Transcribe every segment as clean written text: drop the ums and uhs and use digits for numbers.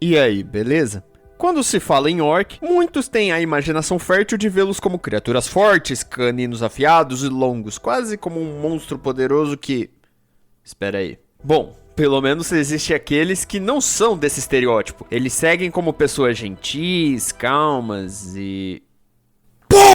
E aí, beleza? Quando se fala em orc, muitos têm a imaginação fértil de vê-los como criaturas fortes, caninos afiados e longos, quase como um monstro poderoso que... Espera aí. Bom, pelo menos existe aqueles que não são desse estereótipo. Eles seguem como pessoas gentis, calmas e...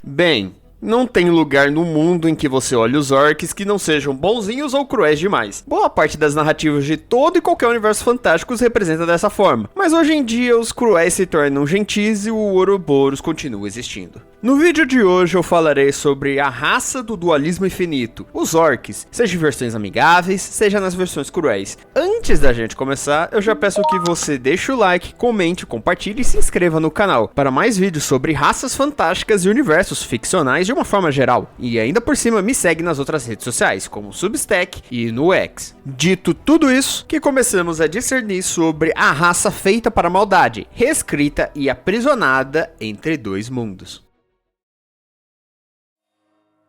Bem, não tem lugar no mundo em que você olhe os orcs que não sejam bonzinhos ou cruéis demais. Boa parte das narrativas de todo e qualquer universo fantástico os representa dessa forma. Mas hoje em dia os cruéis se tornam gentis e o Ouroboros continua existindo. No vídeo de hoje eu falarei sobre a raça do dualismo infinito, os orcs, seja em versões amigáveis, seja nas versões cruéis. Antes da gente começar, eu já peço que você deixe o like, comente, compartilhe e se inscreva no canal para mais vídeos sobre raças fantásticas e universos ficcionais de uma forma geral. E ainda por cima me segue nas outras redes sociais, como Substack e no X. Dito tudo isso, que começamos a discernir sobre a raça feita para a maldade, reescrita e aprisionada entre dois mundos.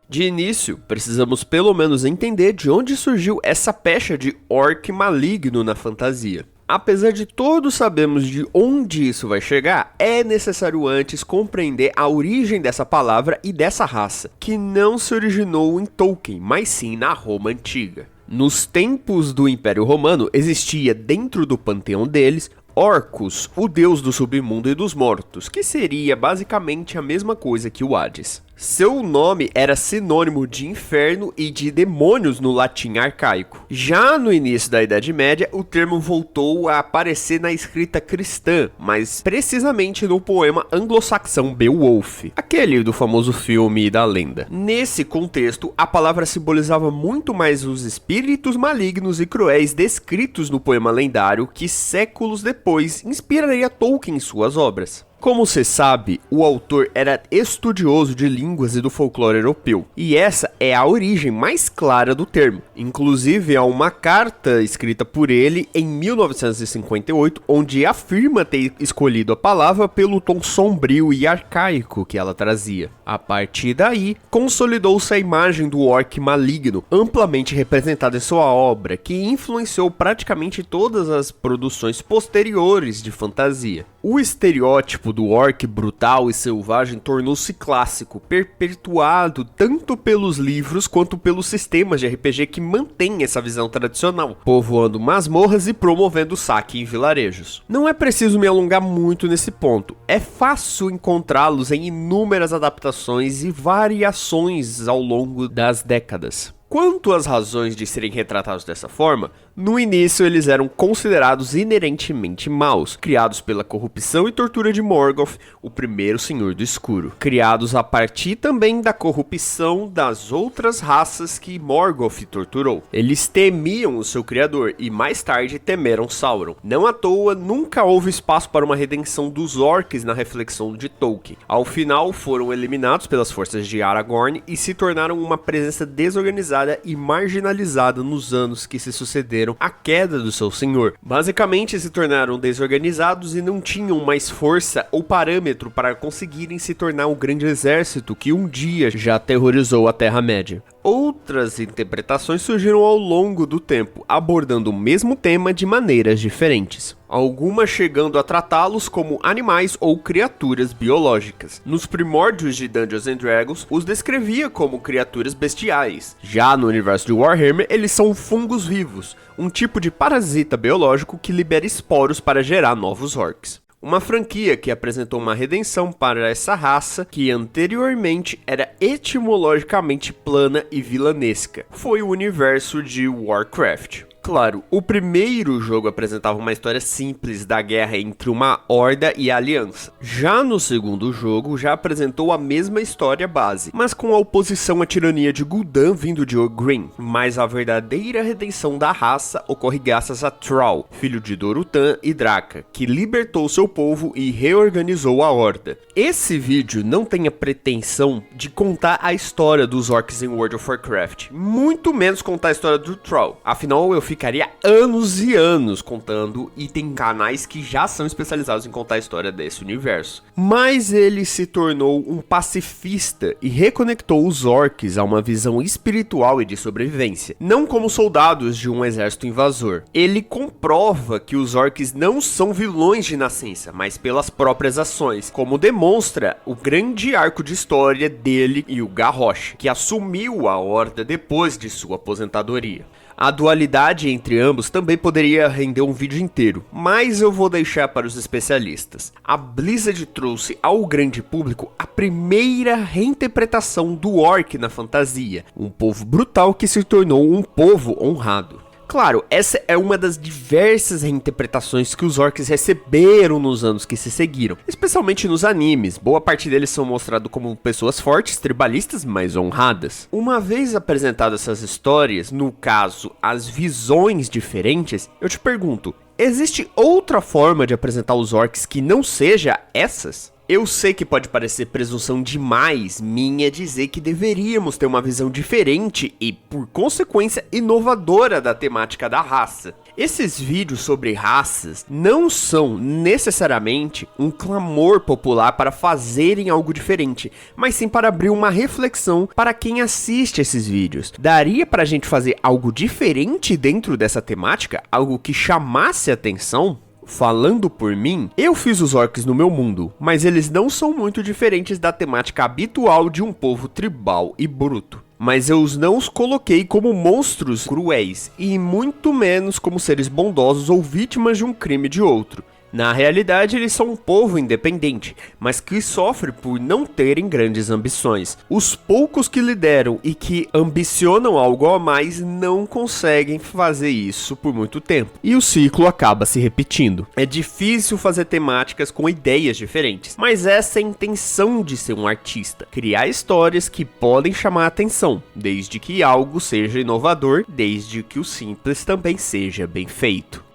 De início, precisamos pelo menos entender de onde surgiu essa pecha de orc maligno na fantasia. Apesar de todos sabermos de onde isso vai chegar, é necessário antes compreender a origem dessa palavra e dessa raça, que não se originou em Tolkien, mas sim na Roma antiga. Nos tempos do Império Romano, existia dentro do panteão deles Orcus, o deus do submundo e dos mortos, que seria basicamente a mesma coisa que o Hades. Seu nome era sinônimo de inferno e de demônios no latim arcaico. Já no início da Idade Média, o termo voltou a aparecer na escrita cristã, mas precisamente no poema anglo-saxão Beowulf, aquele do famoso filme da lenda. Nesse contexto, a palavra simbolizava muito mais os espíritos malignos e cruéis descritos no poema lendário que séculos depois inspiraria Tolkien em suas obras. Como se sabe, o autor era estudioso de línguas e do folclore europeu, e essa é a origem mais clara do termo. Inclusive, há uma carta escrita por ele em 1958, onde afirma ter escolhido a palavra pelo tom sombrio e arcaico que ela trazia. A partir daí, consolidou-se a imagem do orc maligno, amplamente representada em sua obra, que influenciou praticamente todas as produções posteriores de fantasia. O estereótipo do orc brutal e selvagem tornou-se clássico, perpetuado tanto pelos livros quanto pelos sistemas de RPG que mantêm essa visão tradicional, povoando masmorras e promovendo saque em vilarejos. Não é preciso me alongar muito nesse ponto, é fácil encontrá-los em inúmeras adaptações e variações ao longo das décadas. Quanto às razões de serem retratados dessa forma, no início eles eram considerados inerentemente maus, criados pela corrupção e tortura de Morgoth, o primeiro Senhor do Escuro. Criados a partir também da corrupção das outras raças que Morgoth torturou. Eles temiam o seu criador e mais tarde temeram Sauron. Não à toa, nunca houve espaço para uma redenção dos orcs na reflexão de Tolkien. Ao final, foram eliminados pelas forças de Aragorn e se tornaram uma presença desorganizada e marginalizada nos anos que se sucederam à queda do seu senhor. Basicamente se tornaram desorganizados e não tinham mais força ou parâmetro para conseguirem se tornar o grande exército que um dia já aterrorizou a Terra-média. Outras interpretações surgiram ao longo do tempo, abordando o mesmo tema de maneiras diferentes. Algumas chegando a tratá-los como animais ou criaturas biológicas. Nos primórdios de Dungeons & Dragons, os descrevia como criaturas bestiais. Já no universo de Warhammer, eles são fungos vivos, um tipo de parasita biológico que libera esporos para gerar novos orcs. Uma franquia que apresentou uma redenção para essa raça que anteriormente era etimologicamente plana e vilanesca. Foi o universo de Warcraft. Claro, o primeiro jogo apresentava uma história simples da guerra entre uma horda e a aliança. Já no segundo jogo, já apresentou a mesma história base, mas com a oposição à tirania de Gul'dan vindo de Oghren. Mas a verdadeira redenção da raça ocorre graças a Thrall, filho de Dorutan e Draka, que libertou seu povo e reorganizou a horda. Esse vídeo não tem a pretensão de contar a história dos orcs em World of Warcraft, muito menos contar a história do Thrall. Afinal, eu fico ficaria anos e anos contando, e tem canais que já são especializados em contar a história desse universo. Mas ele se tornou um pacifista e reconectou os orcs a uma visão espiritual e de sobrevivência, não como soldados de um exército invasor. Ele comprova que os orcs não são vilões de nascença, mas pelas próprias ações, como demonstra o grande arco de história dele e o Garrosh, que assumiu a Horda depois de sua aposentadoria. A dualidade entre ambos também poderia render um vídeo inteiro, mas eu vou deixar para os especialistas. A Blizzard trouxe ao grande público a primeira reinterpretação do orc na fantasia, um povo brutal que se tornou um povo honrado. Claro, essa é uma das diversas reinterpretações que os orcs receberam nos anos que se seguiram, especialmente nos animes. Boa parte deles são mostrados como pessoas fortes, tribalistas, mas honradas. Uma vez apresentadas essas histórias, no caso, as visões diferentes, eu te pergunto, existe outra forma de apresentar os orcs que não seja essas? Eu sei que pode parecer presunção demais minha dizer que deveríamos ter uma visão diferente e, por consequência, inovadora da temática da raça. Esses vídeos sobre raças não são necessariamente um clamor popular para fazerem algo diferente, mas sim para abrir uma reflexão para quem assiste esses vídeos. Daria para a gente fazer algo diferente dentro dessa temática? Algo que chamasse atenção? Falando por mim, eu fiz os orcs no meu mundo, mas eles não são muito diferentes da temática habitual de um povo tribal e bruto. Mas eu não os coloquei como monstros cruéis, e muito menos como seres bondosos ou vítimas de um crime de outro. Na realidade, eles são um povo independente, mas que sofre por não terem grandes ambições. Os poucos que lideram e que ambicionam algo a mais não conseguem fazer isso por muito tempo, e o ciclo acaba se repetindo. É difícil fazer temáticas com ideias diferentes, mas essa é a intenção de ser um artista: criar histórias que podem chamar a atenção, desde que algo seja inovador, desde que o simples também seja bem feito.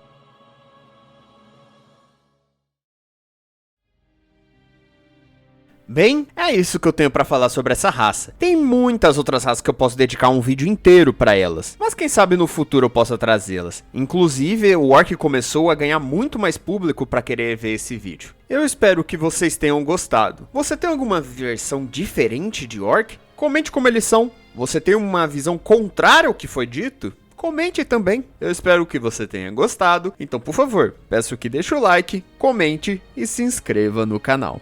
Bem, é isso que eu tenho pra falar sobre essa raça. Tem muitas outras raças que eu posso dedicar um vídeo inteiro pra elas, mas quem sabe no futuro eu possa trazê-las. Inclusive, o Orc começou a ganhar muito mais público pra querer ver esse vídeo. Eu espero que vocês tenham gostado. Você tem alguma versão diferente de Orc? Comente como eles são. Você tem uma visão contrária ao que foi dito? Comente também. Eu espero que você tenha gostado. Então, por favor, peço que deixe o like, comente e se inscreva no canal.